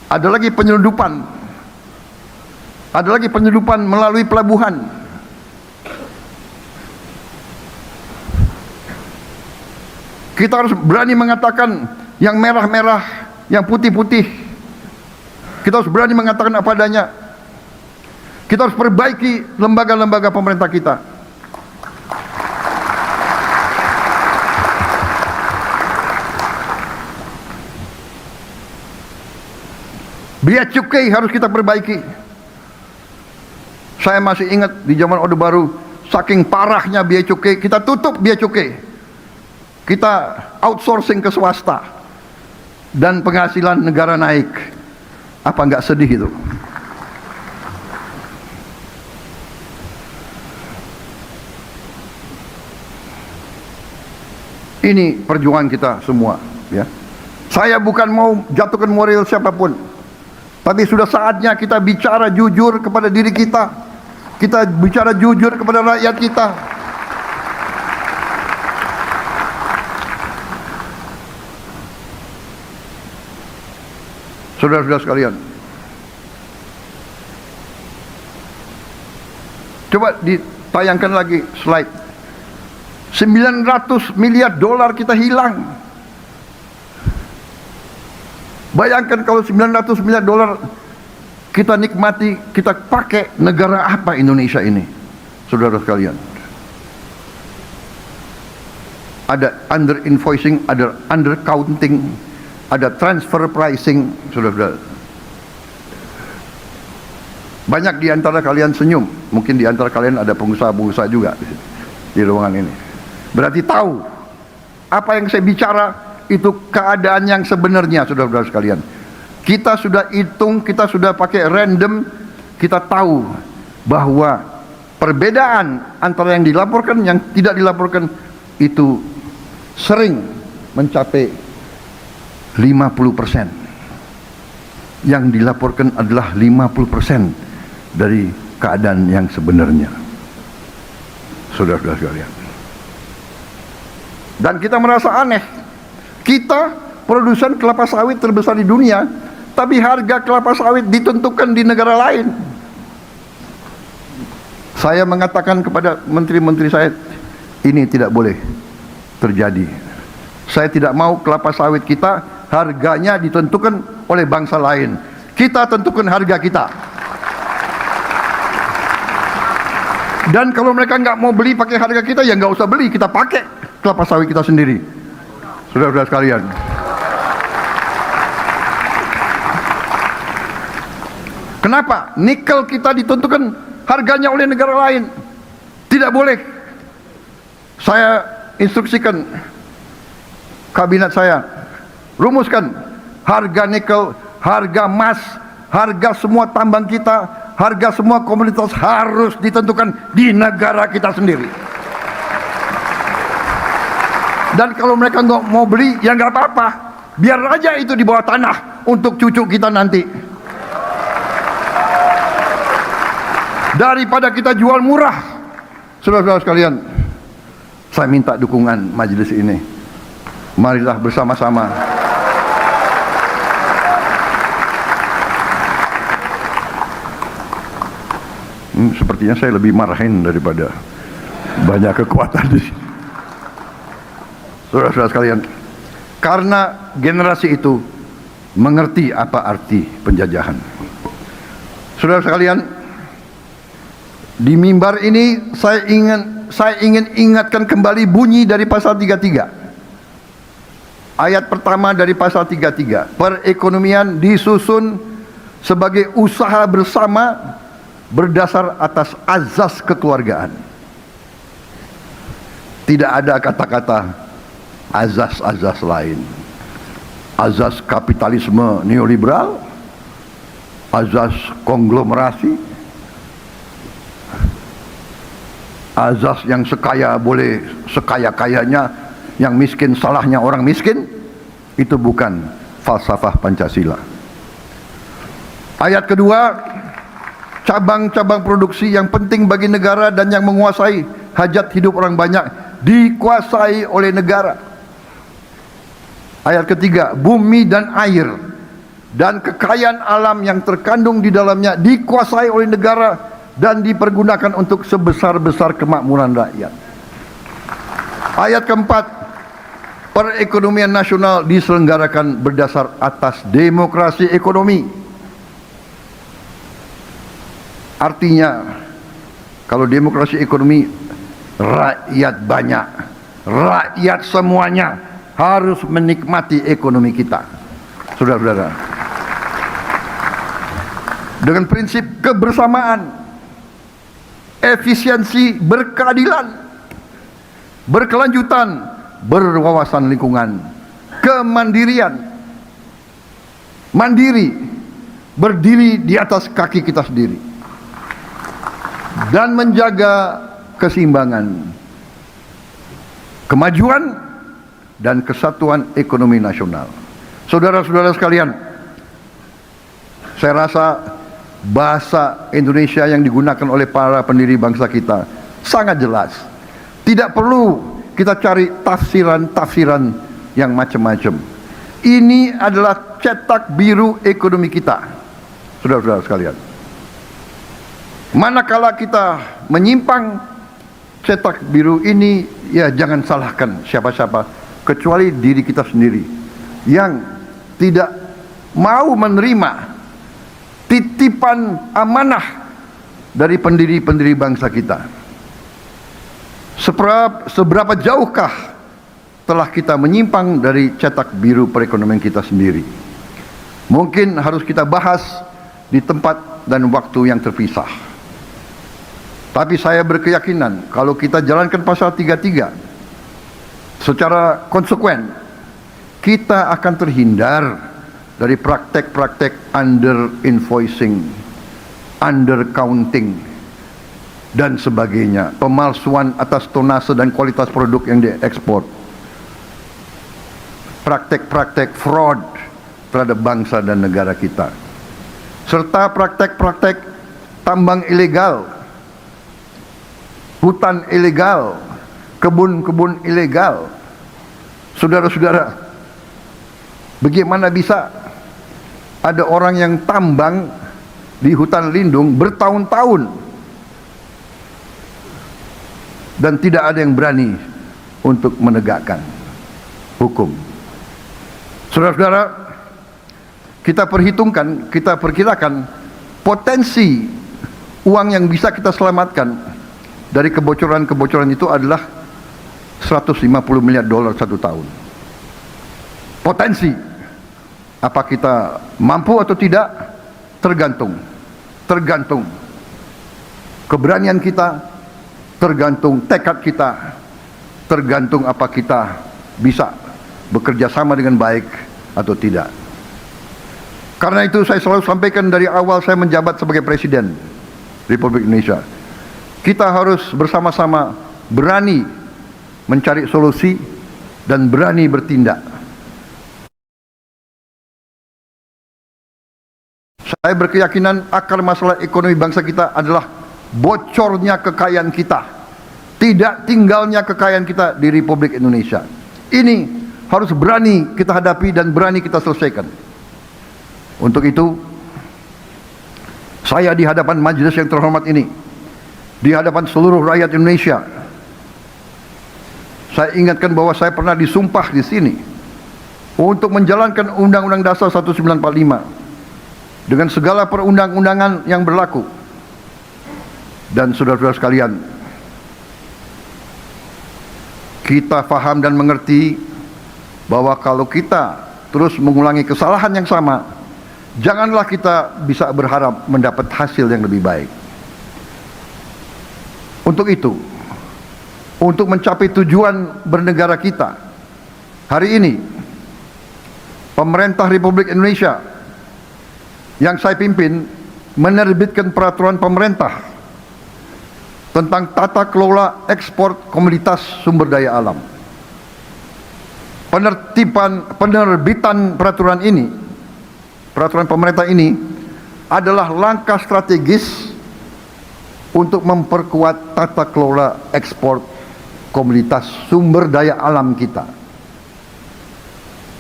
Speaker 1: Ada lagi penyeludupan. Ada lagi penyeludupan melalui pelabuhan. Kita harus berani mengatakan yang merah-merah, yang putih-putih. Kita harus berani mengatakan apa adanya. Kita harus perbaiki lembaga-lembaga pemerintah kita. Biaya cukai harus kita perbaiki. Saya masih ingat di zaman Orde Baru, saking parahnya biaya cukai, kita tutup biaya cukai. Kita outsourcing ke swasta. Dan penghasilan negara naik. Apa enggak sedih itu? Ini perjuangan kita semua, ya. Saya bukan mau jatuhkan moral siapapun, tapi sudah saatnya kita bicara jujur kepada diri kita. Kita bicara jujur kepada rakyat kita. Saudara-saudara sekalian, coba ditayangkan lagi slide. 900 miliar dolar kita hilang. Bayangkan kalau 900 miliar dolar kita nikmati, kita pakai, negara apa Indonesia ini? Saudara sekalian, ada under invoicing, ada under counting, ada transfer pricing. Saudara-saudara, banyak di antara kalian senyum. Mungkin di antara kalian ada pengusaha-pengusaha juga di ruangan ini. Berarti tahu apa yang saya bicara itu keadaan yang sebenarnya, saudara-saudara sekalian. Kita sudah hitung, kita sudah pakai random, kita tahu bahwa perbedaan antara yang dilaporkan, yang tidak dilaporkan itu sering mencapai 50%. Yang dilaporkan adalah 50% dari keadaan yang sebenarnya, saudara-saudara sekalian. Dan kita merasa aneh, kita produsen kelapa sawit terbesar di dunia, tapi harga kelapa sawit ditentukan di negara lain. Saya mengatakan kepada menteri-menteri saya, ini tidak boleh terjadi. Saya tidak mau kelapa sawit kita harganya ditentukan oleh bangsa lain. Kita tentukan harga kita. Dan kalau mereka nggak mau beli pakai harga kita, ya nggak usah beli, kita pakai kelapa sawit kita sendiri. Saudara-saudara sekalian, kenapa nikel kita ditentukan harganya oleh negara lain? Tidak boleh. Saya instruksikan kabinet saya, rumuskan harga nikel, harga emas, harga semua tambang kita, harga semua komoditas harus ditentukan di negara kita sendiri. Dan kalau mereka nggak mau beli, ya nggak apa-apa, biar aja itu di bawah tanah untuk cucu kita nanti. daripada kita jual murah. Saudara-saudara sekalian, saya minta dukungan majelis ini. Marilah bersama-sama sepertinya saya lebih marahin daripada banyak kekuatan di sini. Saudara-saudara sekalian, karena generasi itu mengerti apa arti penjajahan. Saudara sekalian, di mimbar ini saya ingin ingatkan kembali bunyi dari pasal 33. Ayat pertama dari pasal 33, perekonomian disusun sebagai usaha bersama berdasar atas azas kekeluargaan. Tidak ada kata-kata azas-azas lain. Azas kapitalisme neoliberal, azas konglomerasi, azas yang sekaya boleh sekaya-kayanya, yang miskin salahnya orang miskin. Itu bukan falsafah Pancasila. Ayat kedua, cabang-cabang produksi yang penting bagi negara dan yang menguasai hajat hidup orang banyak dikuasai oleh negara. Ayat ketiga, bumi dan air dan kekayaan alam yang terkandung di dalamnya dikuasai oleh negara dan dipergunakan untuk sebesar-besar kemakmuran rakyat. Ayat keempat, perekonomian nasional diselenggarakan berdasar atas demokrasi ekonomi. Artinya, kalau demokrasi ekonomi, rakyat banyak, rakyat semuanya harus menikmati ekonomi kita. Saudara-saudara, dengan prinsip kebersamaan, efisiensi, berkeadilan, berkelanjutan, berwawasan lingkungan, kemandirian, mandiri, berdiri di atas kaki kita sendiri, dan menjaga keseimbangan, kemajuan, dan kesatuan ekonomi nasional. Saudara-saudara sekalian, saya rasa bahasa Indonesia yang digunakan oleh para pendiri bangsa kita sangat jelas. Tidak perlu kita cari tafsiran-tafsiran yang macam-macam. Ini adalah cetak biru ekonomi kita, saudara-saudara sekalian. Manakala kita menyimpang cetak biru ini, ya jangan salahkan siapa-siapa kecuali diri kita sendiri yang tidak mau menerima titipan amanah dari pendiri-pendiri bangsa kita. Seberapa jauhkah telah kita menyimpang dari cetak biru perekonomian kita sendiri? Mungkin harus kita bahas di tempat dan waktu yang terpisah. Tapi saya berkeyakinan kalau kita jalankan pasal 33 secara konsekuen, kita akan terhindar dari praktek-praktek under invoicing, under counting, dan sebagainya, pemalsuan atas tonase dan kualitas produk yang diekspor, praktek-praktek fraud terhadap bangsa dan negara kita, serta praktek-praktek tambang ilegal, hutan ilegal, kebun-kebun ilegal. Saudara-saudara, bagaimana bisa ada orang yang tambang di hutan lindung bertahun-tahun dan tidak ada yang berani untuk menegakkan hukum? Saudara-saudara, kita perhitungkan, kita perkirakan potensi uang yang bisa kita selamatkan dari kebocoran-kebocoran itu adalah 150 miliar dolar satu tahun. Potensi. Apa kita mampu atau tidak? Tergantung keberanian kita, tergantung tekad kita, tergantung apa kita bisa bekerja sama dengan baik atau tidak. Karena itu saya selalu sampaikan dari awal saya menjabat sebagai Presiden Republik Indonesia, kita harus bersama-sama berani mencari solusi dan berani bertindak. Saya berkeyakinan akar masalah ekonomi bangsa kita adalah bocornya kekayaan kita, tidak tinggalnya kekayaan kita di Republik Indonesia. Ini harus berani kita hadapi dan berani kita selesaikan. Untuk itu, saya di hadapan majelis yang terhormat ini, di hadapan seluruh rakyat Indonesia, saya ingatkan bahwa saya pernah disumpah di sini untuk menjalankan Undang-Undang Dasar 1945 dengan segala perundang-undangan yang berlaku. Dan saudara-saudara sekalian, kita faham dan mengerti bahwa kalau kita terus mengulangi kesalahan yang sama, janganlah kita bisa berharap mendapat hasil yang lebih baik. Untuk itu, untuk mencapai tujuan bernegara kita, hari ini pemerintah Republik Indonesia yang saya pimpin menerbitkan peraturan pemerintah tentang tata kelola ekspor komoditas sumber daya alam. Penerbitan peraturan ini, peraturan pemerintah ini adalah langkah strategis untuk memperkuat tata kelola ekspor komoditas sumber daya alam kita.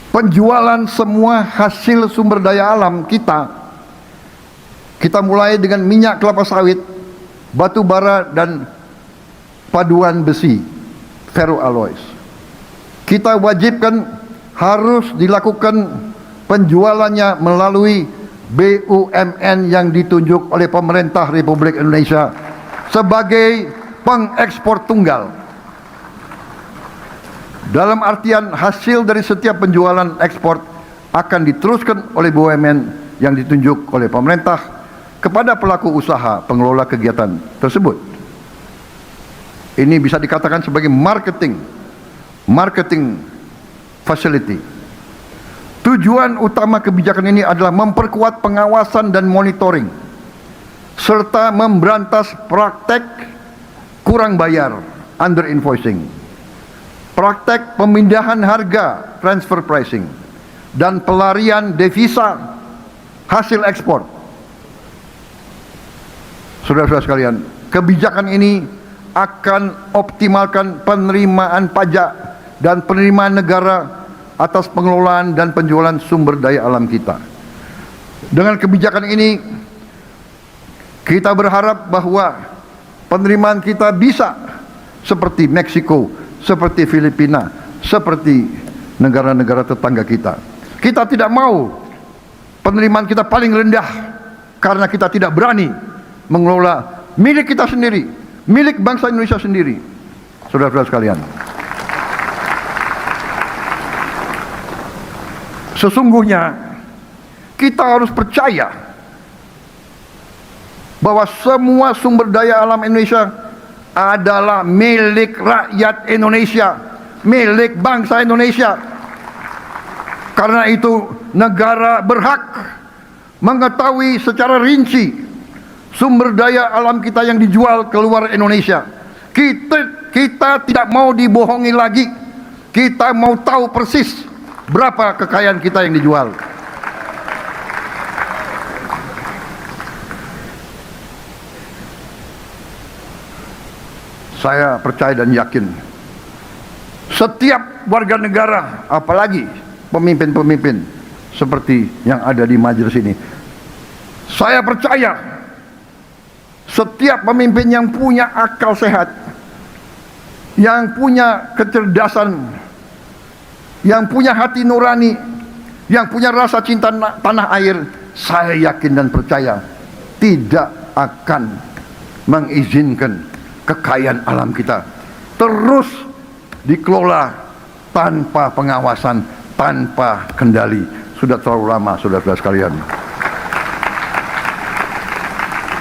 Speaker 1: Penjualan semua hasil sumber daya alam kita mulai dengan minyak kelapa sawit, batu bara, dan paduan besi, ferroalloys. Kita wajibkan harus dilakukan penjualannya melalui BUMN yang ditunjuk oleh pemerintah Republik Indonesia sebagai pengekspor tunggal. Dalam artian hasil dari setiap penjualan ekspor akan diteruskan oleh BUMN yang ditunjuk oleh pemerintah kepada pelaku usaha pengelola kegiatan tersebut. Ini bisa dikatakan sebagai marketing facility. Tujuan utama kebijakan ini adalah memperkuat pengawasan dan monitoring serta memberantas praktek kurang bayar, under invoicing, praktek pemindahan harga, transfer pricing, dan pelarian devisa hasil ekspor. Saudara-saudara sekalian, kebijakan ini akan optimalkan penerimaan pajak dan penerimaan negara atas pengelolaan dan penjualan sumber daya alam kita. Dengan kebijakan ini, kita berharap bahwa penerimaan kita bisa seperti Meksiko, seperti Filipina, seperti negara-negara tetangga kita. Kita tidak mau penerimaan kita paling rendah karena kita tidak berani mengelola milik kita sendiri, milik bangsa Indonesia sendiri. Saudara-saudara sekalian, sesungguhnya kita harus percaya bahwa semua sumber daya alam Indonesia adalah milik rakyat Indonesia, milik bangsa Indonesia. Karena itu negara berhak mengetahui secara rinci sumber daya alam kita yang dijual keluar Indonesia. Kita tidak mau dibohongi lagi. Kita mau tahu persis berapa kekayaan kita yang dijual. Saya percaya dan yakin setiap warga negara, apalagi pemimpin-pemimpin seperti yang ada di majelis ini, saya percaya setiap pemimpin yang punya akal sehat, yang punya kecerdasan, yang punya hati nurani, yang punya rasa cinta tanah air, saya yakin dan percaya tidak akan mengizinkan kekayaan alam kita terus dikelola tanpa pengawasan, tanpa kendali. Sudah terlalu lama, saudara-saudara sekalian.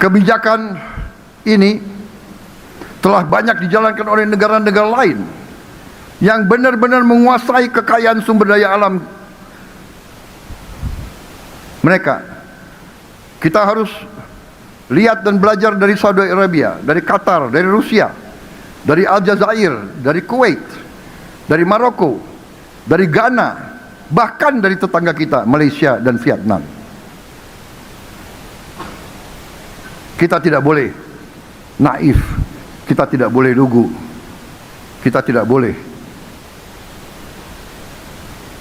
Speaker 1: Kebijakan ini telah banyak dijalankan oleh negara-negara lain yang benar-benar menguasai kekayaan sumber daya alam mereka. Kita harus lihat dan belajar dari Saudi Arabia, dari Qatar, dari Rusia, dari Aljazair, dari Kuwait, dari Maroko, dari Ghana, bahkan dari tetangga kita Malaysia dan Vietnam. Kita tidak boleh naif. Kita tidak boleh lugu. Kita tidak boleh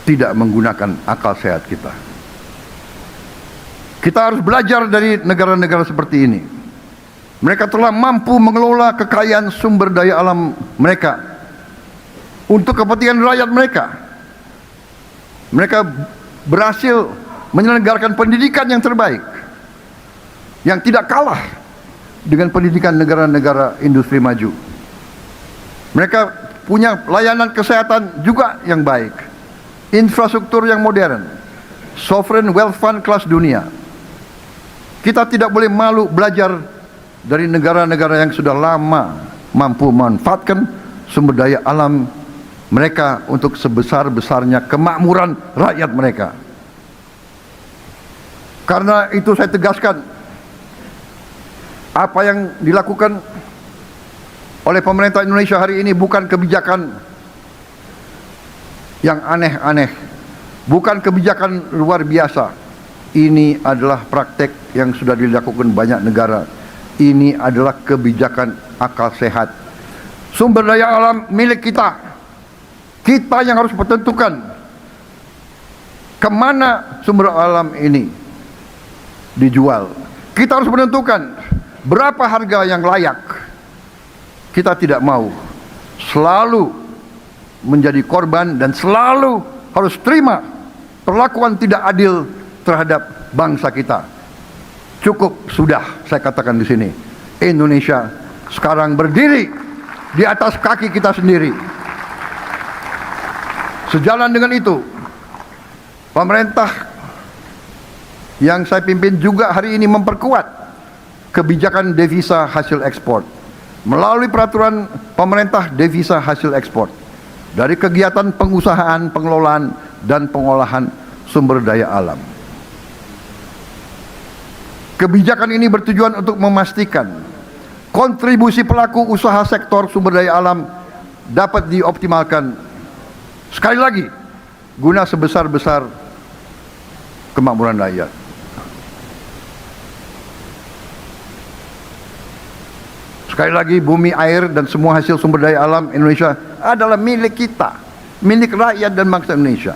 Speaker 1: tidak menggunakan akal sehat kita. Kita harus belajar dari negara-negara seperti ini. Mereka telah mampu mengelola kekayaan sumber daya alam mereka untuk kepentingan rakyat mereka. Mereka berhasil menyelenggarakan pendidikan yang terbaik, yang tidak kalah dengan pendidikan negara-negara industri maju. Mereka punya layanan kesehatan juga yang baik, infrastruktur yang modern, sovereign wealth fund kelas dunia. Kita tidak boleh malu belajar dari negara-negara yang sudah lama mampu memanfaatkan sumber daya alam mereka untuk sebesar-besarnya kemakmuran rakyat mereka. Karena itu saya tegaskan, apa yang dilakukan oleh pemerintah Indonesia hari ini bukan kebijakan yang aneh-aneh, bukan kebijakan luar biasa. Ini adalah praktek yang sudah dilakukan banyak negara. Ini adalah kebijakan akal sehat. Sumber daya alam milik kita. Kita yang harus menentukan kemana sumber alam ini dijual. Kita harus menentukan berapa harga yang layak. Kita tidak mau selalu menjadi korban dan selalu harus terima perlakuan tidak adil terhadap bangsa kita. Cukup sudah, saya katakan di sini. Indonesia sekarang berdiri di atas kaki kita sendiri. Sejalan dengan itu, pemerintah yang saya pimpin juga hari ini memperkuat kebijakan devisa hasil ekspor melalui peraturan pemerintah devisa hasil ekspor dari kegiatan pengusahaan, pengelolaan, dan pengolahan sumber daya alam. Kebijakan ini bertujuan untuk memastikan kontribusi pelaku usaha sektor sumber daya alam dapat dioptimalkan, sekali lagi, guna sebesar-besar kemakmuran rakyat. Sekali lagi, bumi, air, dan semua hasil sumber daya alam Indonesia adalah milik kita, milik rakyat dan bangsa Indonesia.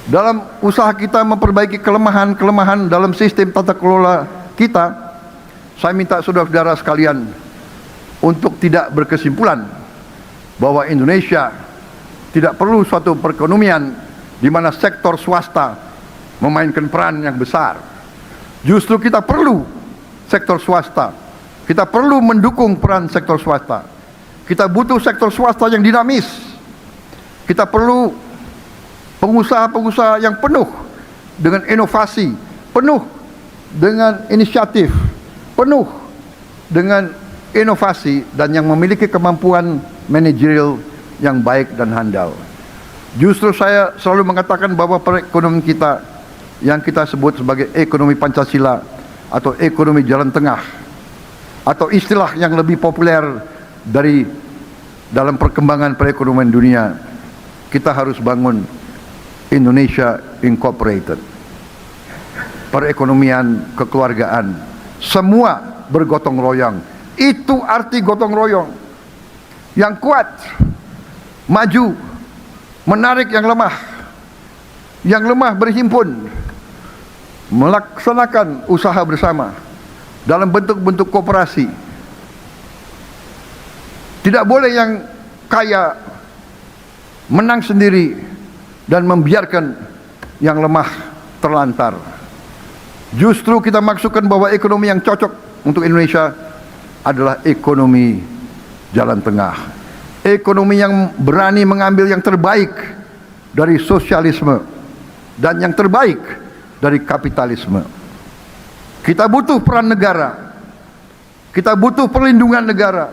Speaker 1: Dalam usaha kita memperbaiki kelemahan-kelemahan dalam sistem tata kelola kita, saya minta saudara-saudara sekalian untuk tidak berkesimpulan bahwa Indonesia tidak perlu suatu perekonomian di mana sektor swasta memainkan peran yang besar. Justru kita perlu sektor swasta. Kita perlu mendukung peran sektor swasta. Kita butuh sektor swasta yang dinamis. Kita perlu pengusaha-pengusaha yang penuh dengan inovasi, penuh dengan inisiatif, penuh dengan inovasi, dan yang memiliki kemampuan manajerial yang baik dan handal. Justru saya selalu mengatakan bahwa perekonomian kita yang kita sebut sebagai ekonomi Pancasila atau ekonomi jalan tengah, atau istilah yang lebih populer dari dalam perkembangan perekonomian dunia, kita harus bangun Indonesia Incorporated. Perekonomian kekeluargaan, semua bergotong royong. Itu arti gotong royong. Yang kuat maju, menarik yang lemah. Yang lemah berhimpun, melaksanakan usaha bersama dalam bentuk-bentuk koperasi. Tidak boleh yang kaya menang sendiri dan membiarkan yang lemah terlantar. Justru kita maksudkan bahwa ekonomi yang cocok untuk Indonesia adalah ekonomi jalan tengah. Ekonomi yang berani mengambil yang terbaik dari sosialisme dan yang terbaik dari kapitalisme. Kita butuh peran negara. Kita butuh perlindungan negara.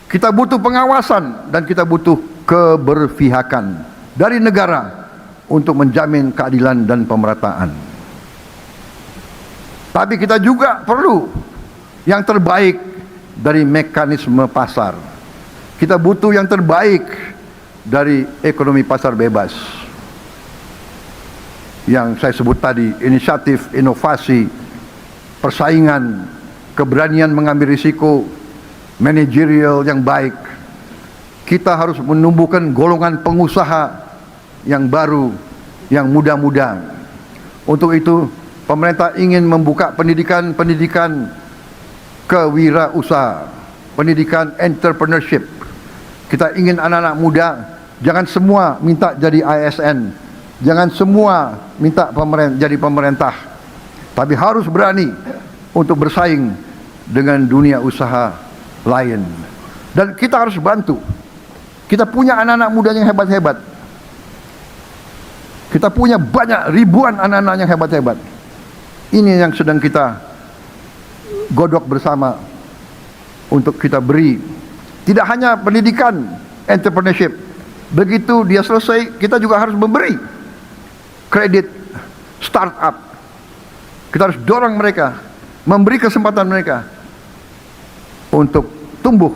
Speaker 1: Kita butuh pengawasan dan kita butuh keberpihakan dari negara untuk menjamin keadilan dan pemerataan. Tapi kita juga perlu yang terbaik dari mekanisme pasar. Kita butuh yang terbaik dari ekonomi pasar bebas yang saya sebut tadi, inisiatif, inovasi, persaingan, keberanian mengambil risiko, manajerial yang baik. Kita harus menumbuhkan golongan pengusaha yang baru, yang muda-muda. Untuk itu, pemerintah ingin membuka pendidikan kewirausahaan, pendidikan entrepreneurship. Kita ingin anak-anak muda, jangan semua minta jadi ASN, jangan semua minta jadi pemerintah, tapi harus berani untuk bersaing dengan dunia usaha lain. Dan kita harus bantu. Kita punya anak-anak muda yang hebat-hebat. Kita punya banyak ribuan anak-anak yang hebat-hebat. Ini yang sedang kita godok bersama untuk kita beri. Tidak hanya pendidikan entrepreneurship. Begitu dia selesai, kita juga harus memberi kredit startup. Kita harus dorong mereka, memberi kesempatan mereka untuk tumbuh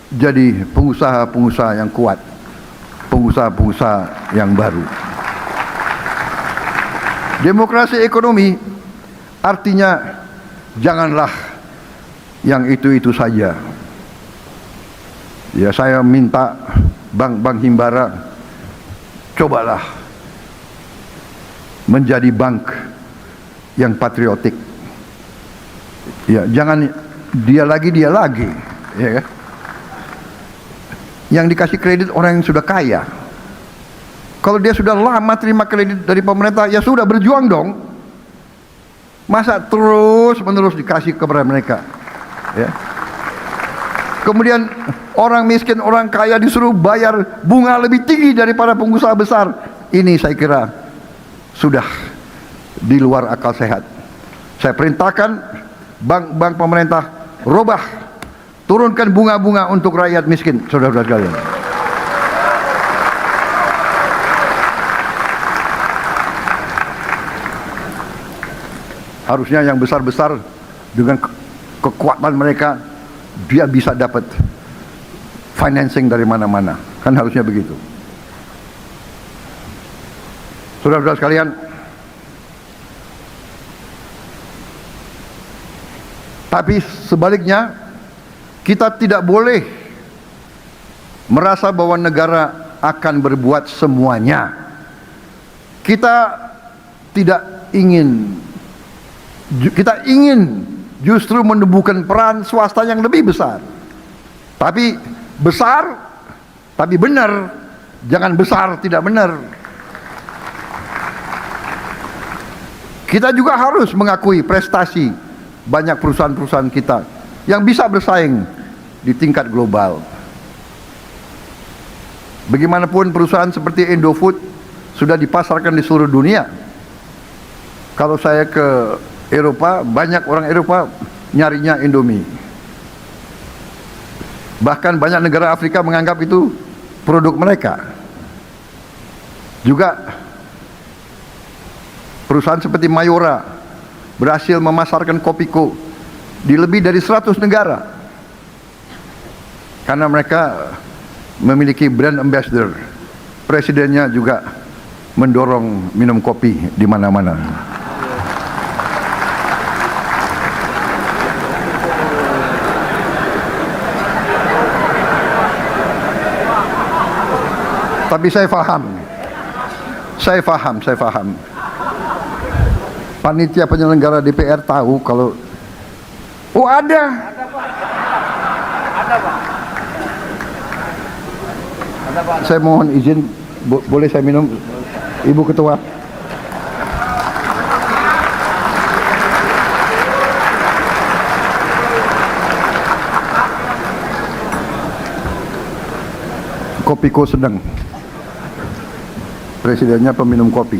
Speaker 1: jadi pengusaha-pengusaha yang kuat, pengusaha-pengusaha yang baru. Demokrasi ekonomi artinya janganlah yang itu-itu saja. Ya, saya minta bank Himbara, cobalah menjadi bank yang patriotik. Ya, jangan dia lagi, ya kan? Yang dikasih kredit orang yang sudah kaya. Kalau dia sudah lama terima kredit dari pemerintah, ya sudah, berjuang dong. Masa terus-menerus dikasih kepada mereka, ya. Kemudian orang miskin, orang kaya disuruh bayar bunga lebih tinggi daripada pengusaha besar. Ini saya kira sudah di luar akal sehat. Saya perintahkan bank pemerintah robah, turunkan bunga-bunga untuk rakyat miskin, saudara-saudara sekalian. Harusnya yang besar-besar dengan kekuatan mereka, dia bisa dapat financing dari mana-mana. Kan harusnya begitu. Saudara-saudara sekalian, tapi sebaliknya, kita tidak boleh merasa bahwa negara akan berbuat semuanya. Kita tidak ingin, kita ingin justru menumbuhkan peran swasta yang lebih besar. Tapi besar, tapi benar. Jangan besar tidak benar. Kita juga harus mengakui prestasi banyak perusahaan-perusahaan kita yang bisa bersaing di tingkat global. Bagaimanapun perusahaan seperti Indofood sudah dipasarkan di seluruh dunia. Kalau saya ke Eropa, banyak orang Eropa nyarinya Indomie. Bahkan banyak negara Afrika menganggap itu produk mereka. Juga perusahaan seperti Mayora berhasil memasarkan Kopiko di lebih dari 100 negara. Karena mereka memiliki brand ambassador. Presidennya juga mendorong minum kopi di mana-mana. Tapi saya paham. Panitia penyelenggara DPR tahu kalau ada Pak. Saya mohon izin, boleh saya minum, Ibu Ketua? Kopiko sedang. Presidennya peminum kopi.